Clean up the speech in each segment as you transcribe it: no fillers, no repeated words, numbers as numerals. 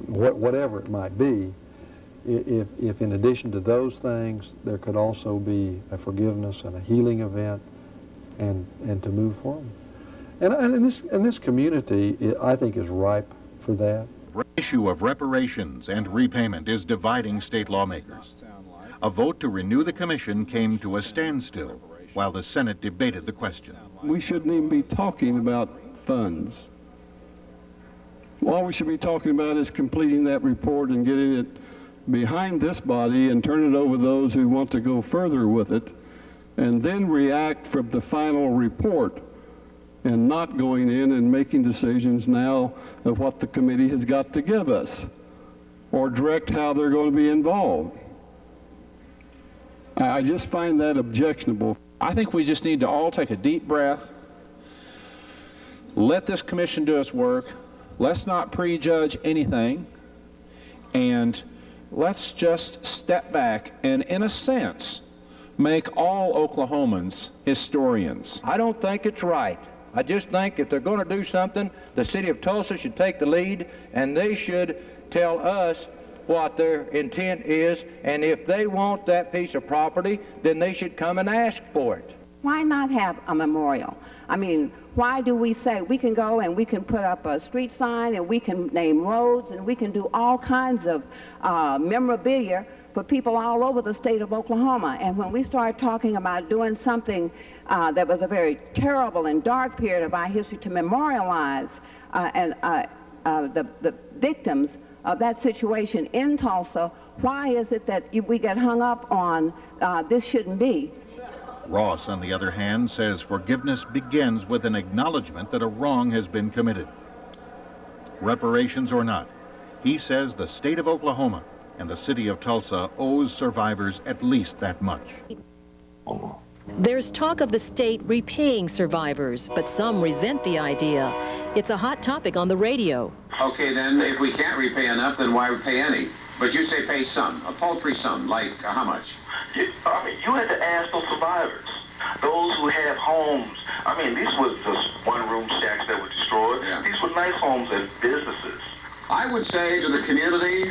Whatever it might be, if in addition to those things, there could also be a forgiveness and a healing event, and to move forward. And this community, I think, is ripe for that. The issue of reparations and repayment is dividing state lawmakers. A vote to renew the commission came to a standstill while the Senate debated the question. We shouldn't even be talking about funds. All we should be talking about is completing that report and getting it behind this body and turn it over to those who want to go further with it, and then react from the final report and not going in and making decisions now of what the committee has got to give us or direct how they're going to be involved. I just find that objectionable. I think we just need to all take a deep breath, let this commission do its work, let's not prejudge anything, and let's just step back and, in a sense, make all Oklahomans historians. I don't think it's right. I just think if they're going to do something, the city of Tulsa should take the lead, and they should tell us what their intent is, and if they want that piece of property, then they should come and ask for it. Why not have a memorial? I mean, why do we say we can go and we can put up a street sign and we can name roads and we can do all kinds of memorabilia for people all over the state of Oklahoma? And when we start talking about doing something that was a very terrible and dark period of our history to memorialize the victims of that situation in Tulsa, why is it that we get hung up on this shouldn't be? Ross, on the other hand, says forgiveness begins with an acknowledgement that a wrong has been committed. Reparations or not, he says the state of Oklahoma and the city of Tulsa owes survivors at least that much. There's talk of the state repaying survivors, but some resent the idea. It's a hot topic on the radio. Okay, then, if we can't repay enough, then why pay any? But you say pay some, a paltry sum, like how much? I mean, you had to ask those survivors. those who have homes, I mean, these were just one-room shacks that were destroyed. Yeah. These were nice homes and businesses. I would say to the community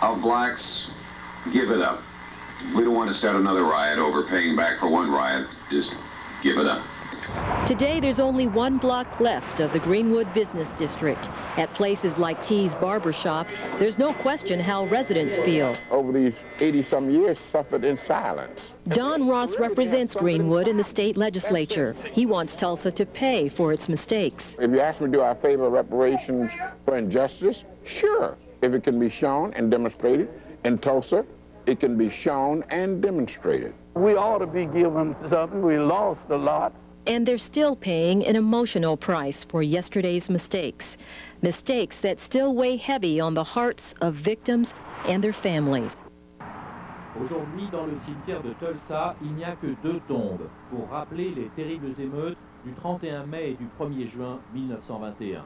of blacks, give it up. We don't want to start another riot over paying back for one riot. Just give it up. Today, there's only one block left of the Greenwood Business District. At places like T's Barber Shop, there's no question how residents feel. Over these 80-some years, suffered in silence. Don Ross represents Greenwood in the state legislature. He wants Tulsa to pay for its mistakes. If you ask me, do I favor reparations for injustice? Sure. If it can be shown and demonstrated in Tulsa, it can be shown and demonstrated. We ought to be given something. We lost a lot. And they're still paying an emotional price for yesterday's mistakes. Mistakes that still weigh heavy on the hearts of victims and their families. Aujourd'hui, dans le cimetière de Tulsa, il n'y a que 2 tombes pour rappeler les terribles émeutes du 31 mai et du 1er juin 1921.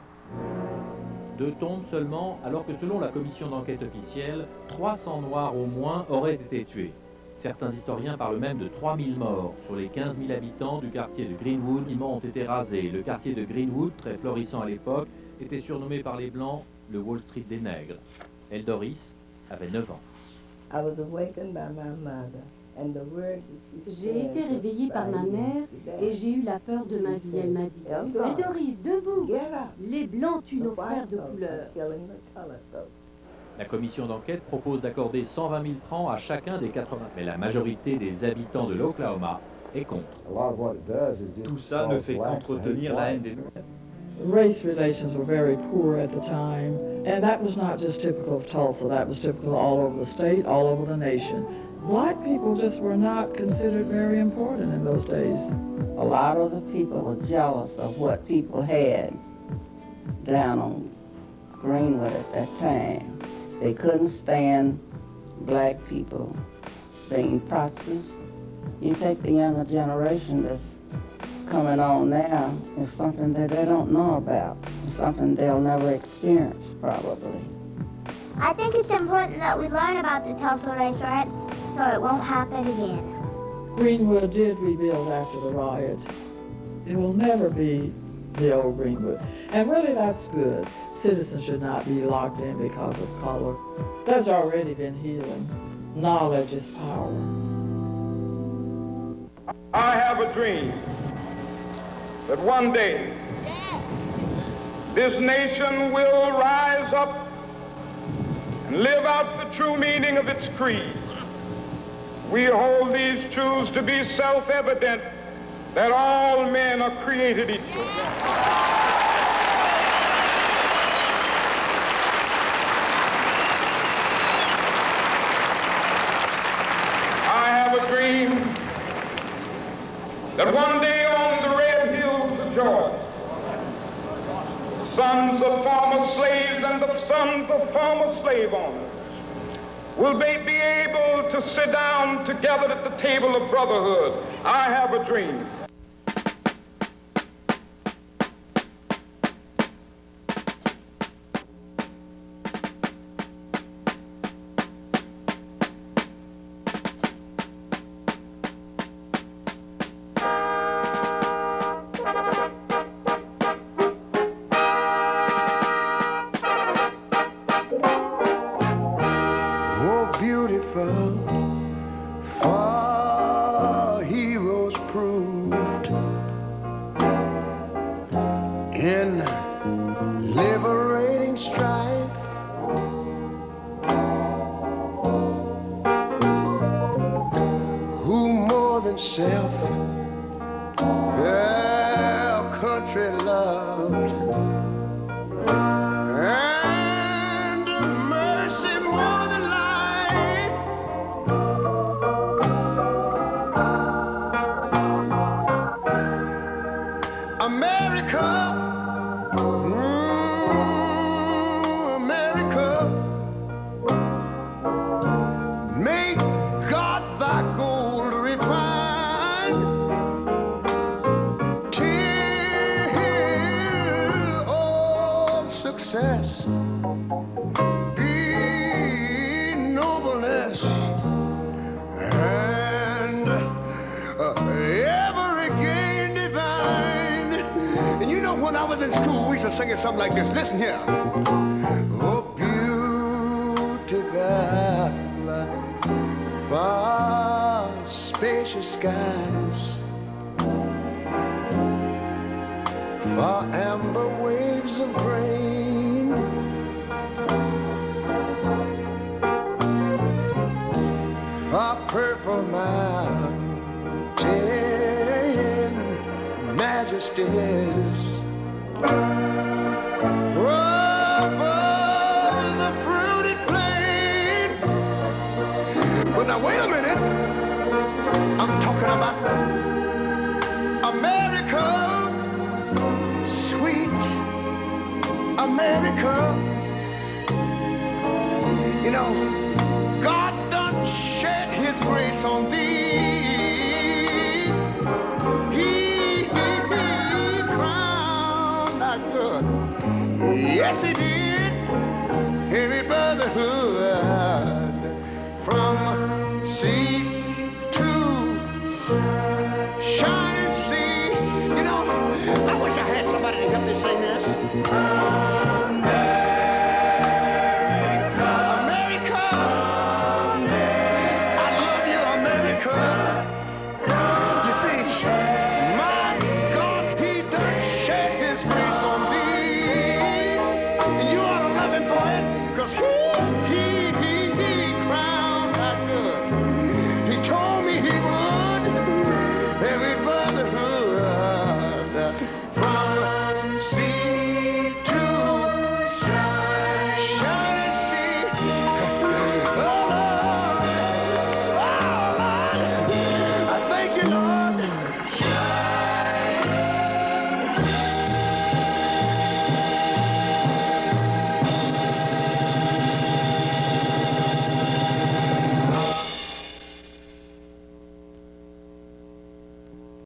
2 tombes seulement, alors que selon la commission d'enquête officielle, 300 Noirs au moins auraient été tués. Certains historiens parlent même de 3000 morts. Sur les 15 000 habitants du quartier de Greenwood, bâtiments ont été rasés. Le quartier de Greenwood, très florissant à l'époque, était surnommé par les Blancs le Wall Street des nègres. Eldoris avait 9 ans. J'ai été réveillée par ma mère et j'ai eu la peur de ma vie. Elle m'a dit, Eldoris, debout, les Blancs tuent nos frères de couleur. La commission d'enquête propose d'accorder 120 000 francs à chacun des 80, mais la majorité des habitants de l'Oklahoma est contre. Tout ça ne fait qu'entretenir la haine des Noirs. Race relations were very poor at the time, and that was not just typical of Tulsa, that was typical all over the state, all over the nation. Black people just were not considered very important in those days. A lot of the people were jealous of what people had down on Greenwood at that time. They couldn't stand black people being prosperous. You take the younger generation that's coming on now, it's something that they don't know about. It's something they'll never experience, probably. I think it's important that we learn about the Tulsa race riots so it won't happen again. Greenwood did rebuild after the riot. It will never be the old Greenwood. And really that's good. Citizens should not be locked in because of color. There's already been healing. Knowledge is power. I have a dream that one day this nation will rise up and live out the true meaning of its creed. We hold these truths to be self-evident, that all men are created equal. I have a dream that one day on the red hills of Georgia, sons of former slaves and the sons of former slave owners will be able to sit down together at the table of brotherhood. I have a dream. Yeah. know, when I was in school, we used to sing it something like this. Listen here. Oh, beautiful, far spacious skies, far amber waves of grain, far purple mountain majesties, over the fruited plain. But now wait a minute, I'm talking about America, sweet America. You know, God done shed his grace on thee. He crowned our good. Yes, he did. Heavy brotherhood.